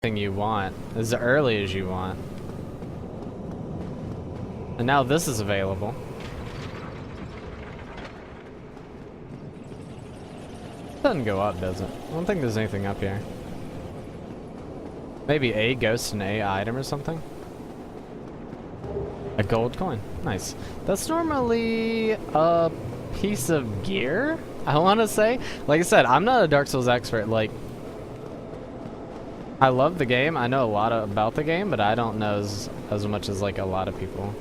thing you want as early as you want. And now this is available. It doesn't go up, does it? I don't think there's anything up here. Maybe a ghost and a item or something. A gold coin. Nice. That's normally a piece of gear, I want to say. Like I said, I'm not a Dark Souls expert. Like, I love the game. I know a lot about the game, but I don't know as much as like a lot of people.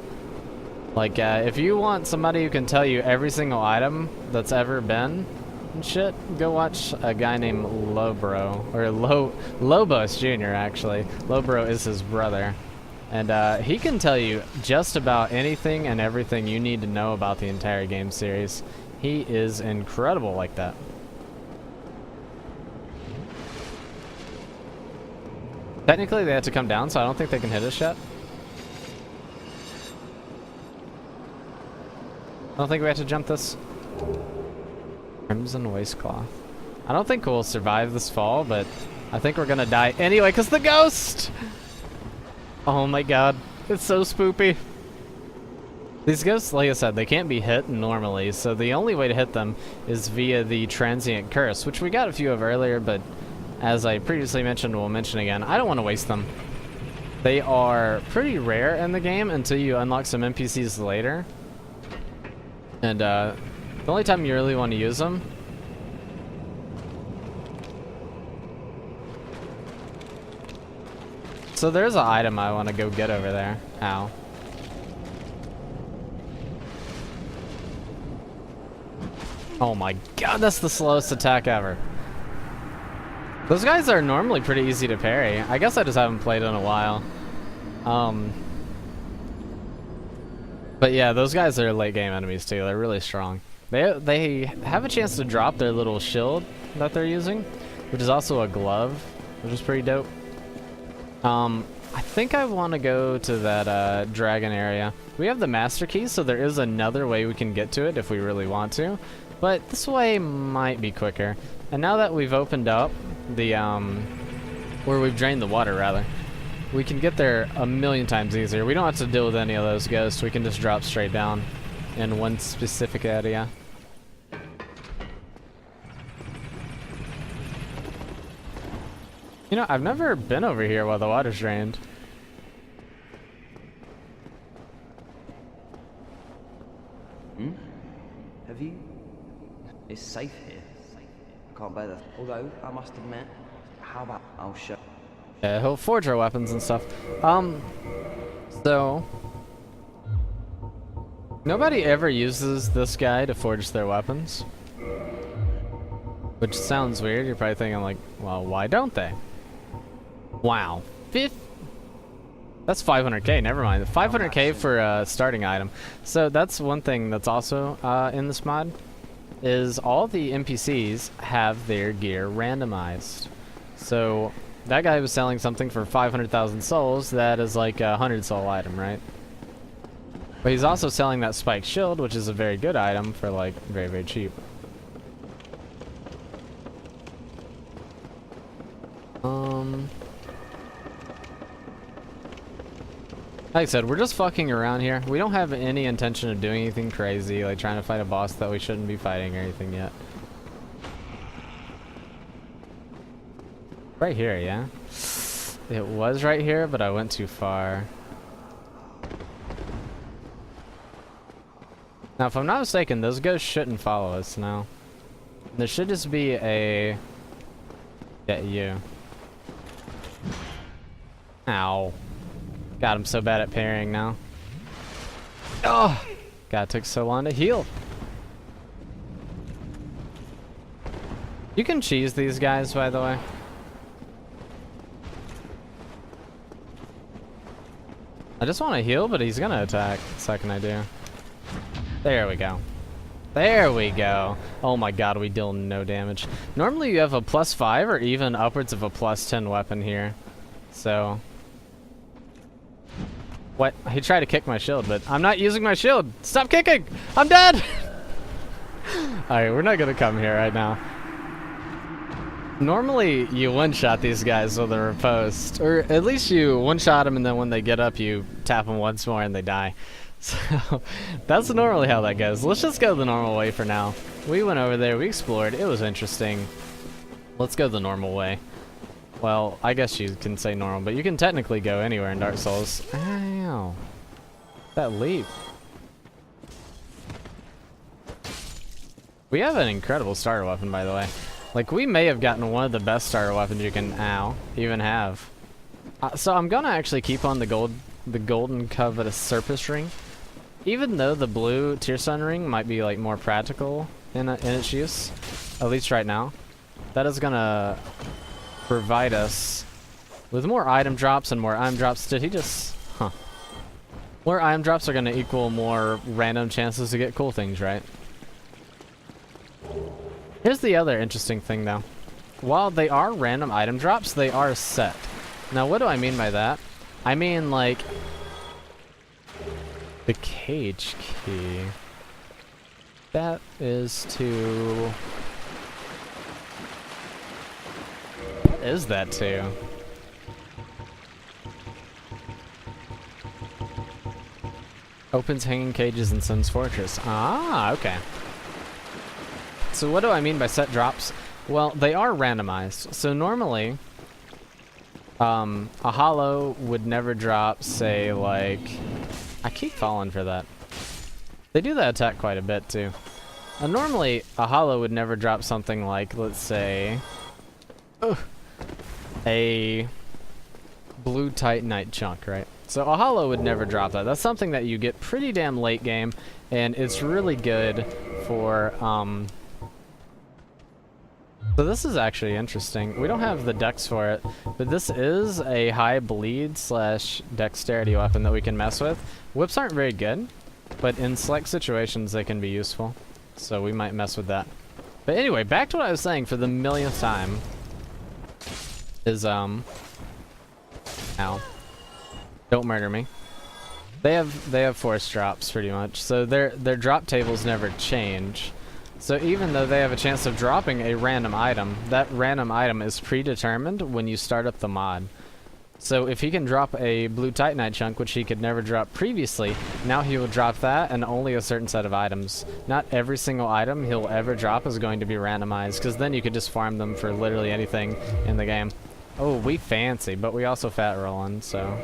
Like, if you want somebody who can tell you every single item that's ever been and shit, go watch a guy named Lobro, or Lobos Jr. actually. Lobro is his brother. And he can tell you just about anything and everything you need to know about the entire game series. He is incredible like that. Technically, they have to come down, so I don't think they can hit us yet. I don't think we have to jump this. Crimson Waistcloth. I don't think we'll survive this fall, but I think we're gonna die anyway, because the ghost! Oh my god, it's so spoopy. These ghosts, like I said, they can't be hit normally, so the only way to hit them is via the Transient Curse, which we got a few of earlier, but as I previously mentioned, we'll mention again, I don't want to waste them. They are pretty rare in the game until you unlock some NPCs later. And the only time you really want to use them so there's an item I want to go get over there. Ow. Oh my god, that's the slowest attack ever. Those guys are normally pretty easy to parry. I guess I just haven't played in a while. But yeah, those guys are late game enemies too. They're really strong. They have a chance to drop their little shield that they're using, which is also a glove, which is pretty dope. I think I want to go to that dragon area. We have the master key, so there is another way we can get to it if we really want to. But this way might be quicker. And now that we've opened up the, or we've drained the water rather, we can get there a million times easier. We don't have to deal with any of those ghosts. We can just drop straight down in one specific area. You know, I've never been over here while the water's drained. Hmm? Have you? It's safe here. I can't bear that. Although, I must admit, how about I'll show... Yeah, he'll forge our weapons and stuff. So... nobody ever uses this guy to forge their weapons. Which sounds weird. You're probably thinking like, well, why don't they? Wow. That's 500k, never mind. 500k for a starting item. So that's one thing that's also in this mod, is all the NPCs have their gear randomized. So that guy was selling something for 500,000 souls, that is like a 100 soul item, right? But he's also selling that spiked shield, which is a very good item for like very, very cheap. Like I said, we're just fucking around here. We don't have any intention of doing anything crazy, like trying to fight a boss that we shouldn't be fighting or anything yet. Right here, yeah? It was right here, but I went too far. Now, if I'm not mistaken, those ghosts shouldn't follow us now. There should just be a... get you. Ow. God, I'm so bad at parrying now. Oh! God, it took so long to heal. You can cheese these guys, by the way. I just want to heal, but he's gonna attack the second I do. There we go. There we go. Oh my god, we deal no damage. Normally you have a +5 or even upwards of a +10 weapon here. So... what? He tried to kick my shield, but I'm not using my shield. Stop kicking! I'm dead! Alright, we're not gonna come here right now. Normally, you one-shot these guys with a riposte. Or at least you one-shot them, and then when they get up, you tap them once more and they die. So, that's normally how that goes. Let's just go the normal way for now. We went over there, we explored, it was interesting. Let's go the normal way. Well, I guess you can say normal, but you can technically go anywhere in Dark Souls. Ow. That leap. We have an incredible starter weapon, by the way. Like, we may have gotten one of the best starter weapons you can, even have. So I'm gonna actually keep on the golden covetous surface ring. Even though the blue Tearstone ring might be, like, more practical in its use, at least right now. That is gonna provide us with more item drops and more item drops. Did he just... Huh. More item drops are gonna equal more random chances to get cool things, right? Here's the other interesting thing, though. While they are random item drops, they are set. Now, what do I mean by that? I mean, like, the cage key. That is to... What is that to? Opens hanging cages in Sun's Fortress. Ah, okay. So what do I mean by set drops? Well, they are randomized. So normally, a hollow would never drop, say, like... I keep falling for that. They do that attack quite a bit, too. Normally, a hollow would never drop something like, let's say... a blue Titanite chunk, right? So a hollow would never drop that. That's something that you get pretty damn late game, and it's really good for... So this is actually interesting. We don't have the dex for it, but this is a high bleed / dexterity weapon that we can mess with. Whips aren't very good, but in select situations they can be useful. So we might mess with that. But anyway, back to what I was saying for the millionth time. Is ow. Don't murder me. They have force drops pretty much. So their drop tables never change. So even though they have a chance of dropping a random item, that random item is predetermined when you start up the mod. So if he can drop a blue Titanite chunk, which he could never drop previously, now he will drop that and only a certain set of items. Not every single item he'll ever drop is going to be randomized, because then you could just farm them for literally anything in the game. Oh, we fancy, but we also fat rolling, so...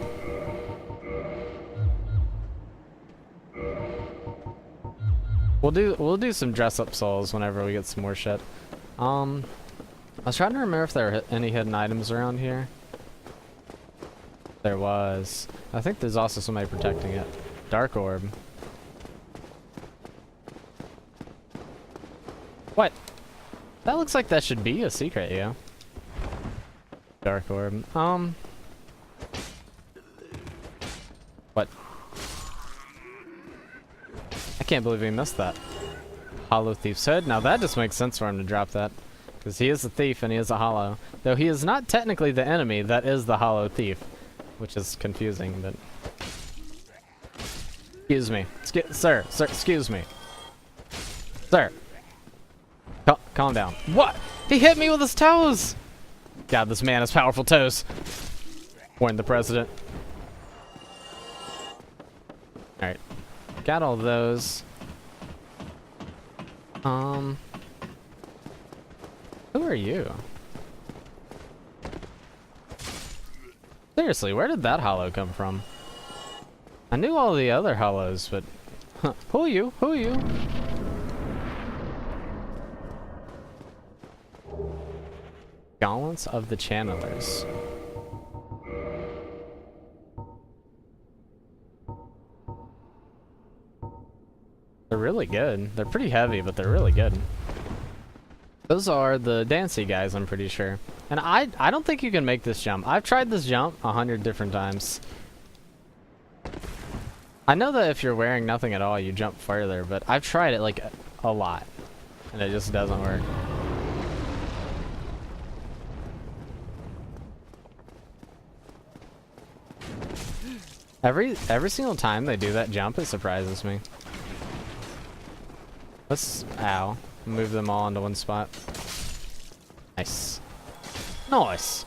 We'll do some dress up souls whenever we get some more shit. I was trying to remember if there were any hidden items around here. There was. I think there's also somebody protecting it. Dark orb. What? That looks like that should be a secret, yeah. Dark orb. What? I can't believe he missed that. Hollow Thief's Hood. Now that just makes sense for him to drop that. Because he is a thief and he is a hollow. Though he is not technically the enemy, that is the hollow thief. Which is confusing, but... Excuse me. Sir, excuse me. Sir. Calm down. What? He hit me with his toes! God, this man has powerful toes. Warned the president. Alright. Got all those. Who are you? Seriously, where did that hollow come from? I knew all the other hollows, but... Huh. Who are you? Who are you? Gauntlets of the Channelers. They're really good. They're pretty heavy, but they're really good. Those are the Dancy guys, I'm pretty sure. And I don't think you can make this jump. I've tried this jump 100 different times. I know that if you're wearing nothing at all, you jump further, but I've tried it like a lot. And it just doesn't work. Every single time they do that jump, it surprises me. Let's, ow, move them all into one spot. Nice. Nice.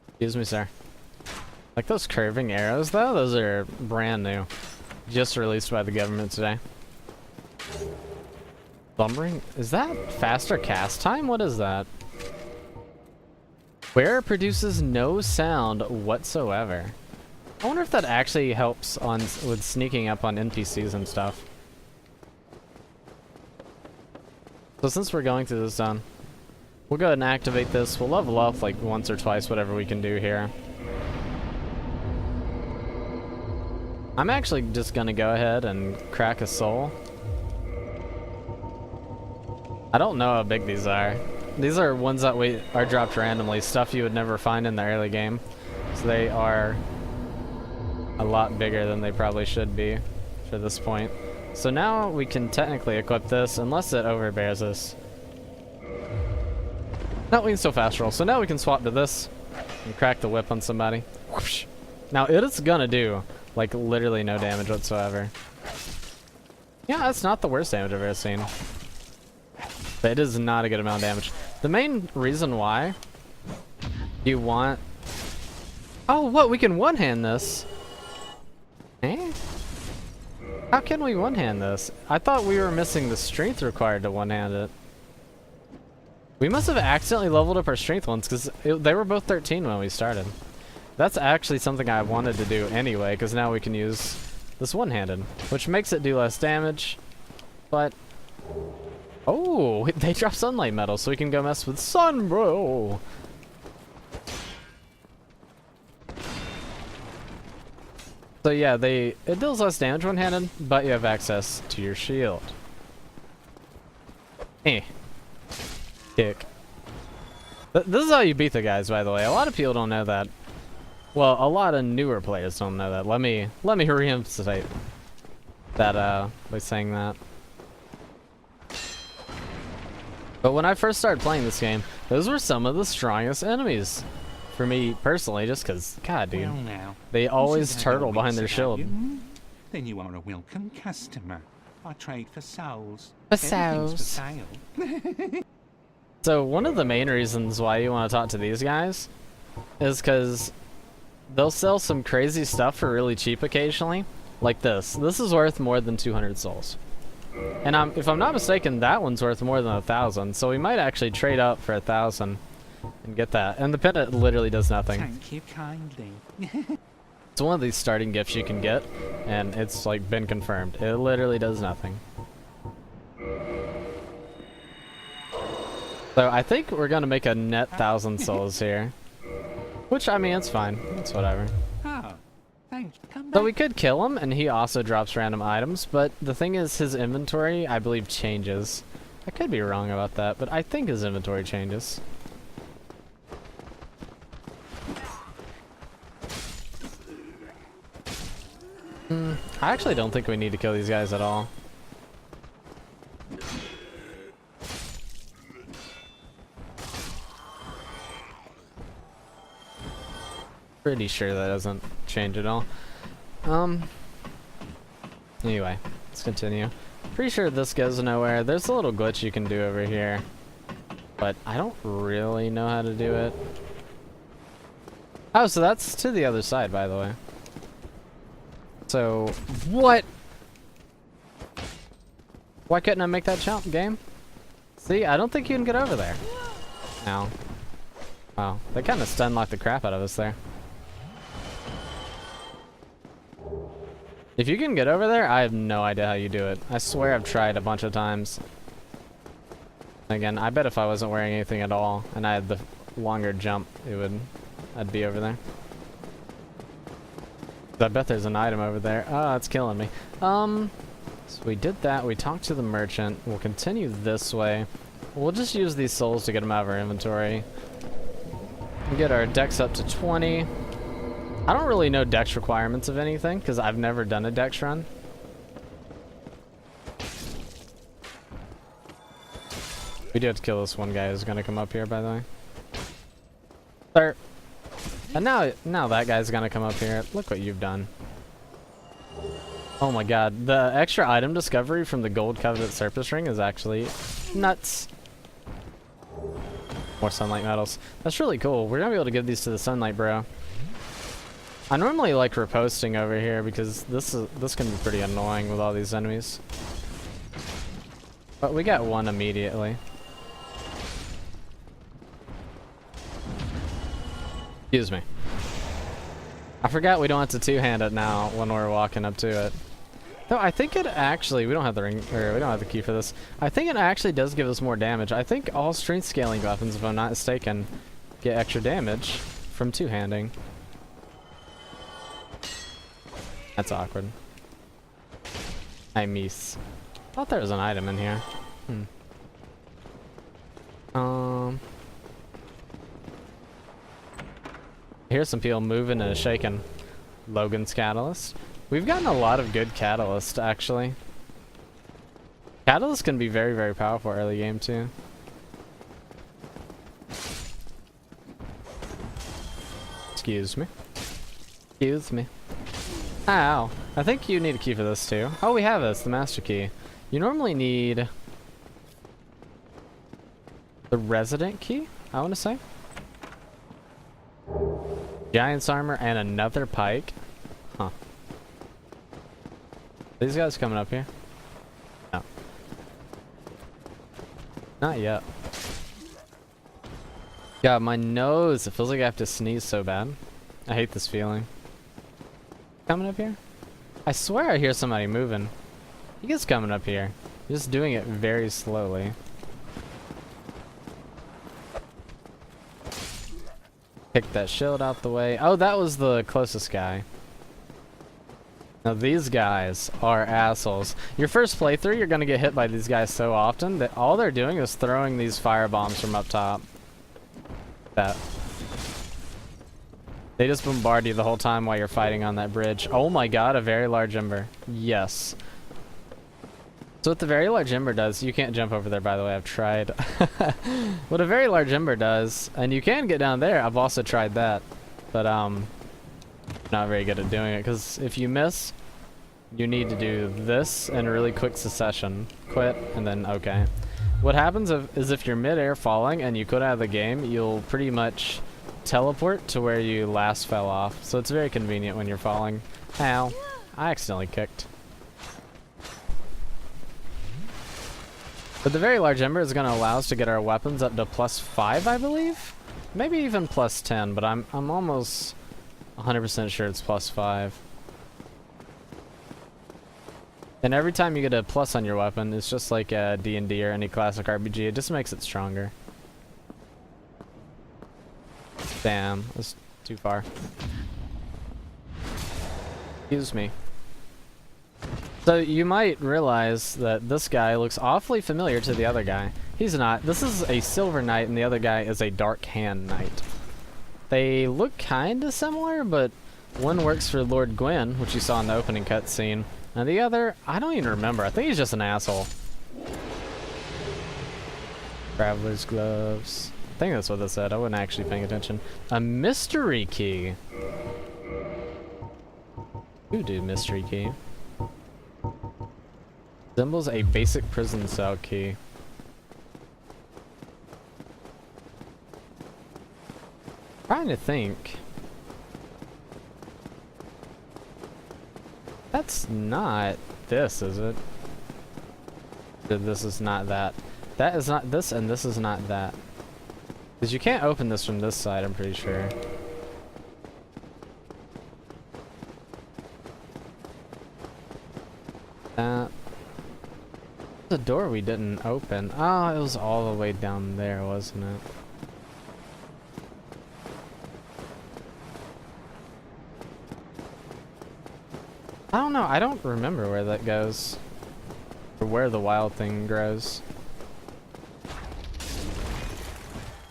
Excuse me, sir. Like those curving arrows, though? Those are brand new. Just released by the government today. Lumbering? Is that faster cast time? What is that? Where produces no sound whatsoever. I wonder if that actually helps on with sneaking up on NPCs and stuff. So since we're going through this zone, we'll go ahead and activate this. We'll level up like once or twice, whatever we can do here. I'm actually just gonna go ahead and crack a soul. I don't know how big these are. These are ones that are dropped randomly, stuff you would never find in the early game. So they are a lot bigger than they probably should be for this point. So now we can technically equip this, unless it overbears us. No, we can still fast roll. So now we can swap to this and crack the whip on somebody. Whoosh. Now it is gonna do like literally no damage whatsoever. Yeah, that's not the worst damage I've ever seen. But it is not a good amount of damage. The main reason why you want... Oh, what? We can one-hand this. Eh? How can we one-hand this? I thought we were missing the strength required to one-hand it. We must have accidentally leveled up our strength ones because they were both 13 when we started. That's actually something I wanted to do anyway, because now we can use this one-handed, which makes it do less damage, but... Oh, they drop sunlight metal, so we can go mess with sun, bro. So yeah, it deals less damage one-handed, but you have access to your shield. Kick. This is how you beat the guys, by the way. A lot of people don't know that. Well, a lot of newer players don't know that. Let me re-emphasize that by saying that. But when I first started playing this game, those were some of the strongest enemies. For me personally, just because, God, dude, Well, now, they always turtle behind their shield. Then you are a welcome customer. I trade for souls. For Everything's souls. for sale. So one of the main reasons why you want to talk to these guys is because they'll sell some crazy stuff for really cheap occasionally. Like this. This is worth more than 200 souls. And if I'm not mistaken, that one's worth more than 1,000. So we might actually trade up for 1,000 and get that. And the pendant literally does nothing. Thank you kindly. It's one of these starting gifts you can get, and it's like been confirmed. It literally does nothing. So I think we're gonna make a net 1,000 souls here. Which, I mean, it's fine. It's whatever. Oh, thanks. Come back. So we could kill him, and he also drops random items, but the thing is, his inventory, I believe, changes. I could be wrong about that, but I think his inventory changes. I actually don't think we need to kill these guys at all. Pretty sure that doesn't change at all. Anyway, let's continue. Pretty sure this goes nowhere. There's a little glitch you can do over here, but I don't really know how to do it. Oh, so that's to the other side, by the way. So, what? Why couldn't I make that jump, game? See, I don't think you can get over there. No. Wow, they kind of stun-locked the crap out of us there. If you can get over there, I have no idea how you do it. I swear I've tried a bunch of times. Again, I bet if I wasn't wearing anything at all and I had the longer jump, I'd be over there. I bet there's an item over there. Oh, it's killing me. So we did that. We talked to the merchant. We'll continue this way. We'll just use these souls to get them out of our inventory. We'll get our dex up to 20. I don't really know dex requirements of anything because I've never done a dex run. We do have to kill this one guy who's gonna come up here, by the way. Sir. And now that guy's gonna come up here. Look what you've done. Oh my god, the extra item discovery from the Gold Covenant Surface Ring is actually nuts. More sunlight medals. That's really cool. We're gonna be able to give these to the sunlight bro. I normally like riposting over here because this can be pretty annoying with all these enemies. But we got one immediately. Excuse me. I forgot we don't have to two-hand it now when we're walking up to it. Though I think it actually, we don't have the ring, or we don't have the key for this. I think it actually does give us more damage. I think all strength scaling weapons, if I'm not mistaken, get extra damage from two-handing. That's awkward. I miss. Thought there was an item in here. Here's some people moving and shaking. Logan's catalyst. We've gotten a lot of good catalyst, actually. Catalyst can be very, very powerful early game, too. Excuse me. Excuse me. Ow. I think you need a key for this, too. Oh, we have this, the master key. You normally need the resident key, I want to say. Giant's armor and another pike. Huh. These guys coming up here? No. Not yet. God, my nose. It feels like I have to sneeze so bad. I hate this feeling. Coming up here? I swear I hear somebody moving. He is coming up here. He's just doing it very slowly. Pick that shield out the way. Oh, that was the closest guy. Now these guys are assholes. Your first playthrough, you're gonna get hit by these guys so often that all they're doing is throwing these fire bombs from up top. That. They just bombard you the whole time while you're fighting on that bridge. Oh my god, a very large ember. Yes. So what the very large ember does, you can't jump over there, by the way, I've tried. What a very large ember does, and you can get down there, I've also tried that, but not very good at doing it, because if you miss, you need to do this in a really quick succession. Quit, and then okay. What happens is if you're mid-air falling and you quit out of the game, you'll pretty much teleport to where you last fell off, so it's very convenient when you're falling. Ow. I accidentally kicked. But the very large ember is going to allow us to get our weapons up to +5, I believe? Maybe even +10, but I'm almost 100% sure it's +5. And every time you get a plus on your weapon, it's just like D&D or any classic RPG, it just makes it stronger. Damn, that's too far. Excuse me. So you might realize that this guy looks awfully familiar to the other guy. He's not. This is a silver knight and the other guy is a dark hand knight. They look kinda similar, but one works for Lord Gwyn, which you saw in the opening cutscene, and the other, I don't even remember. I think he's just an asshole. Traveler's gloves. I think that's what this said. I wasn't actually paying attention. A mystery key. Voodoo mystery key. Resembles a basic prison cell key. Trying to think. That's not this, is it? This is not that. That is not this, and this is not that. Because you can't open this from this side, I'm pretty sure. That. The door we didn't open. Oh, it was all the way down there, wasn't it? I don't know. I don't remember where that goes. Or where the wild thing grows.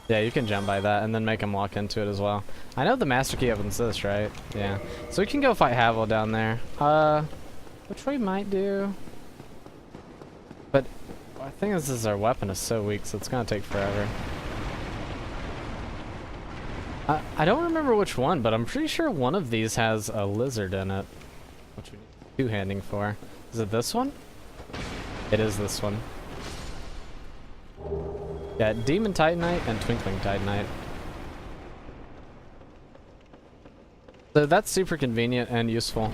Yeah, you can jump by that and then make him walk into it as well. I know the master key opens this, right? Yeah. So we can go fight Havel down there. Which we might do. But I think this is our weapon is so weak, so it's gonna take forever. I don't remember which one, but I'm pretty sure one of these has a lizard in it. Which we need two-handing for. Is it this one? It is this one. Yeah, Demon Titanite and Twinkling Titanite. So that's super convenient and useful.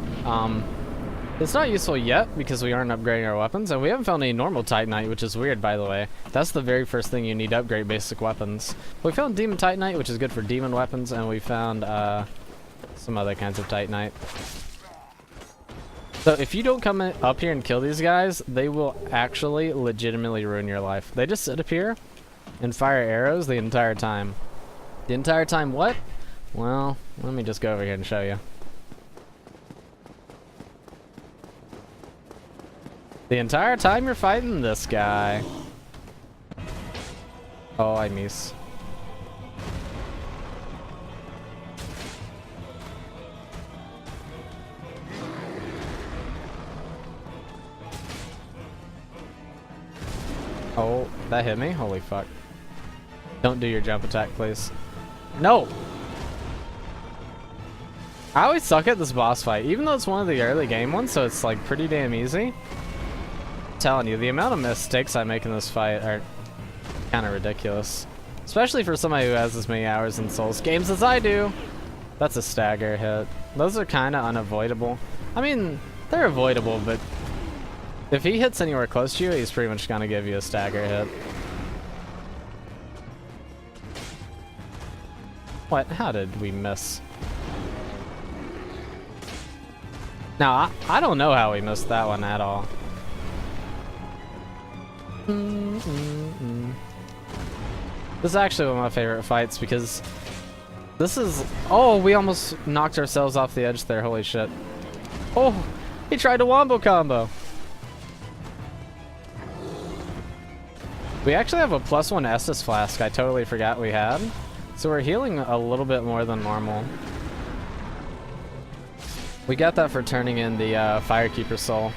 It's not useful yet because we aren't upgrading our weapons, and we haven't found any normal Titanite, which is weird, by the way. That's the very first thing you need to upgrade basic weapons. We found Demon Titanite, which is good for demon weapons, and we found some other kinds of Titanite. So if you don't come up here and kill these guys, they will actually legitimately ruin your life. They just sit up here and fire arrows the entire time. The entire time what? Well, let me just go over here and show you. The entire time you're fighting this guy. Oh, I miss. Oh, that hit me? Holy fuck. Don't do your jump attack, please. No! I always suck at this boss fight, even though it's one of the early game ones, so it's like pretty damn easy. I'm telling you, the amount of mistakes I make in this fight are kind of ridiculous. Especially for somebody who has as many hours in Souls games as I do. That's a stagger hit. Those are kind of unavoidable. I mean, they're avoidable, but if he hits anywhere close to you, he's pretty much going to give you a stagger hit. What? How did we miss? Now, I don't know how we missed that one at all. This is actually one of my favorite fights because this is... Oh, we almost knocked ourselves off the edge there. Holy shit. Oh, he tried a wombo combo. We actually have a +1 Estus flask. I totally forgot we had. So we're healing a little bit more than normal. We got that for turning in the Firekeeper soul.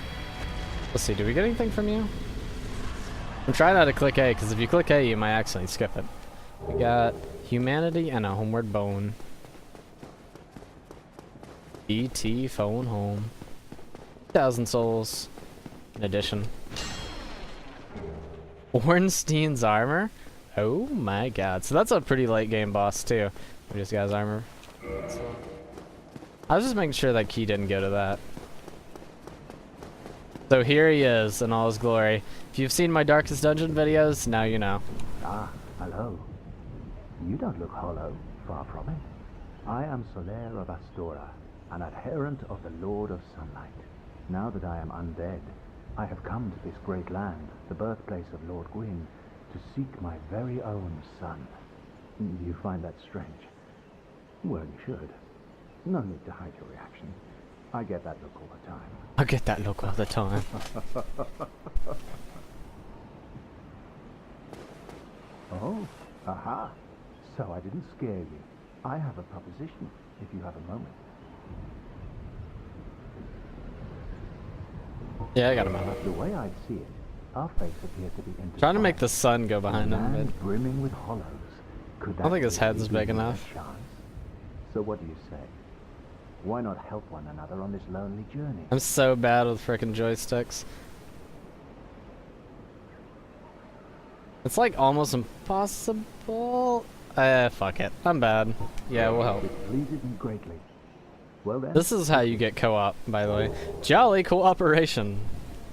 Let's see, do we get anything from you? I'm trying not to click A, because if you click A, you might accidentally skip it. We got humanity and a homeward bone. ET phone home. 1,000 souls in addition. Ornstein's armor? Oh my god. So that's a pretty late game boss too. We just got his armor. I was just making sure that key didn't go to that. So here he is in all his glory. If you've seen my Darkest Dungeon videos, now you know. Ah, hello. You don't look hollow, far from it. I am Soler of Astora, an adherent of the Lord of Sunlight. Now that I am undead, I have come to this great land, the birthplace of Lord Gwyn, to seek my very own son. You find that strange? Well, you should. No need to hide your reaction. I get that look all the time. I get that look all the time. Oh, aha. So I didn't scare you. I have a proposition, if you have a moment. Yeah, I got a moment. The way I see it, our fates appear to be intertwined. Trying to make the sun go behind him, Land brimming with hollows. Could I don't think his that head's really big be my enough. chance? So what do you say? Why not help one another on this lonely journey? I'm so bad with frickin' joysticks. It's like almost impossible. Fuck it. I'm bad. Yeah, we'll help. It pleases me greatly. Well then, This is how you get co-op, by the way. Jolly cooperation.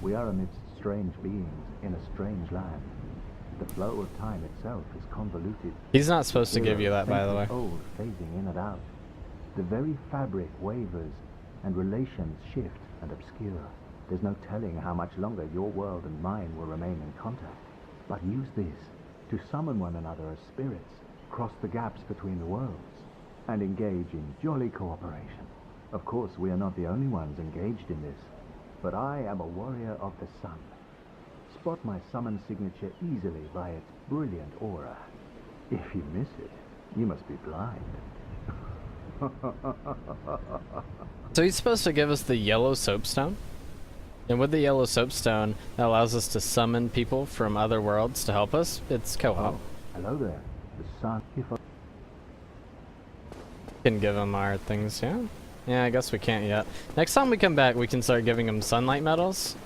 we are amidst strange beings in a strange land. The flow of time itself is convoluted. He's not supposed to give you that, by the way. Old, phasing in and out. The very fabric wavers, and relations shift and obscure. There's no telling how much longer your world and mine will remain in contact. But use this to summon one another as spirits, cross the gaps between the worlds, and engage in jolly cooperation. Of course, we are not the only ones engaged in this, but I am a warrior of the sun. Spot my summon signature easily by its brilliant aura. If you miss it, you must be blind. So he's supposed to give us the yellow soapstone. And with the yellow soapstone, that allows us to summon people from other worlds to help us. It's co-op. Oh, hello there. The sun. Can give him our things, yeah? Yeah, I guess we can't yet. Next time we come back, we can start giving him sunlight medals.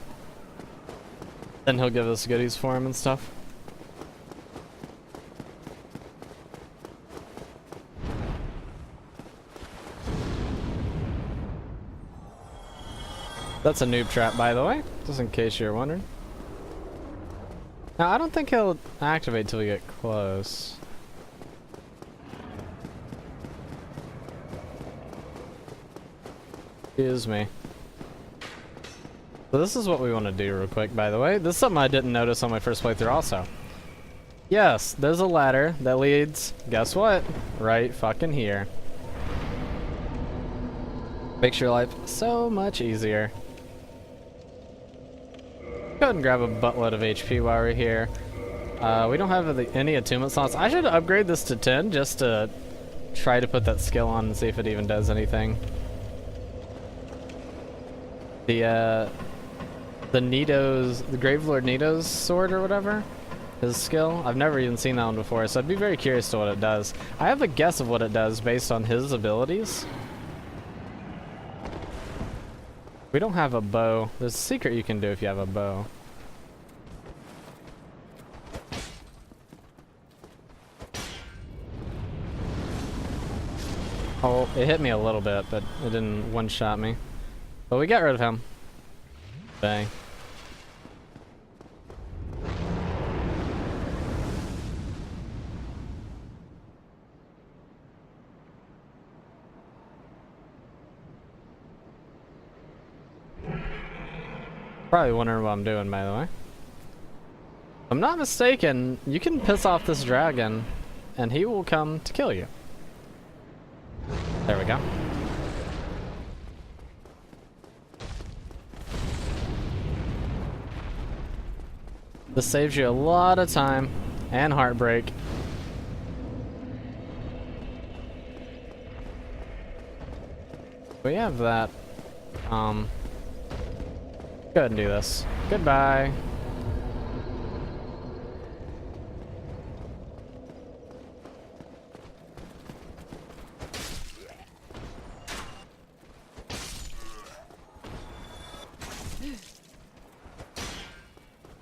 Then he'll give us goodies for him and stuff. That's a noob trap, by the way, just in case you're wondering. Now, I don't think he'll activate till we get close. Excuse me. So this is what we want to do real quick, by the way. This is something I didn't notice on my first playthrough also. Yes, there's a ladder that leads, guess what? Right fucking here. Makes your life so much easier. Go ahead and grab a buttload of HP while we're here. We don't have any attunement slots. I should upgrade this to 10 just to try to put that skill on and see if it even does anything. The Gravelord Nito's sword or whatever, his skill. I've never even seen that one before, so I'd be very curious to what it does. I have a guess of what it does based on his abilities. We don't have a bow. There's a secret you can do if you have a bow. Oh, it hit me a little bit, but it didn't one-shot me. But we got rid of him. Bang. Probably wondering what I'm doing, by the way. If I'm not mistaken, you can piss off this dragon, and he will come to kill you. There we go. This saves you a lot of time and heartbreak. We have that. Go ahead and do this. Goodbye.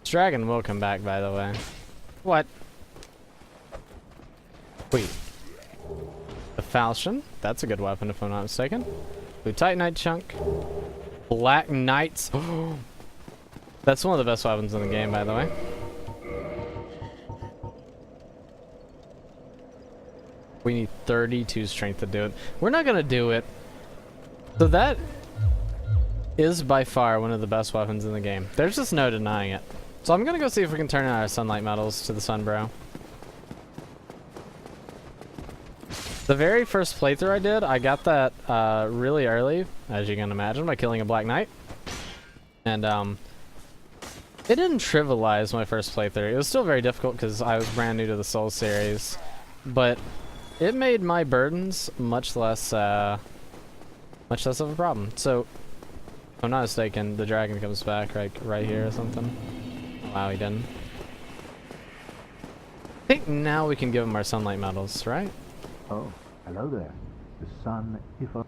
This dragon will come back, by the way. What? Wait. The falchion. That's a good weapon if I'm not mistaken. Blue Titanite chunk. Black Knights. That's one of the best weapons in the game, by the way. We need 32 strength to do it. We're not gonna do it. So that is by far one of the best weapons in the game. There's just no denying it. So I'm gonna go see if we can turn in our sunlight metals to the Sunbrow. The very first playthrough I did, I got that really early, as you can imagine, by killing a Black Knight. And it didn't trivialize my first playthrough. It was still very difficult because I was brand new to the Souls series, but it made my burdens much less of a problem. So, if I'm not mistaken, the dragon comes back right here or something. Wow, he didn't. I think now we can give him our sunlight metals, right? Oh, hello there. The sun, if I...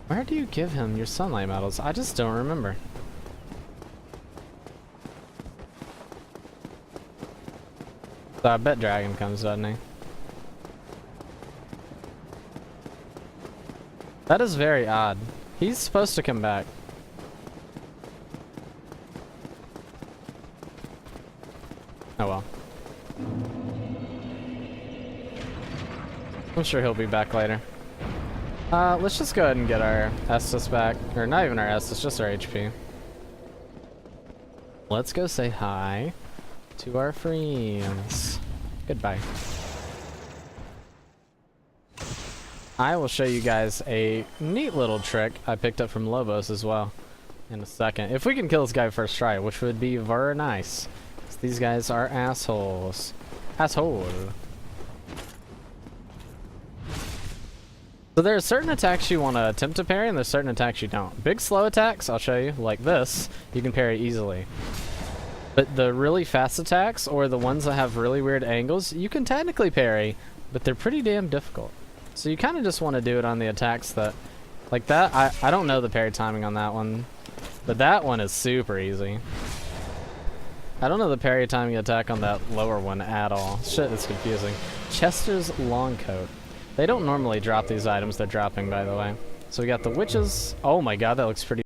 Where do you give him your sunlight metals? I just don't remember. So I bet dragon comes, doesn't he? That is very odd. He's supposed to come back. Oh well. I'm sure he'll be back later. Let's just go ahead and get our Estus back. Or not even our Estus, just our HP. Let's go say hi to our friends. Goodbye. I will show you guys a neat little trick I picked up from Lobos as well in a second. If we can kill this guy first try, which would be very nice. These guys are assholes. Asshole. So there are certain attacks you want to attempt to parry, and there's certain attacks you don't. Big slow attacks, I'll show you, like this, you can parry easily. But the really fast attacks, or the ones that have really weird angles, you can technically parry, but they're pretty damn difficult. So you kind of just want to do it on the attacks that, like that, I don't know the parry timing on that one, but that one is super easy. I don't know the parry timing attack on that lower one at all. Shit, it's confusing. Chester's long coat. They don't normally drop these items they're dropping, by the way. So we got the witches. Oh my god, that looks pretty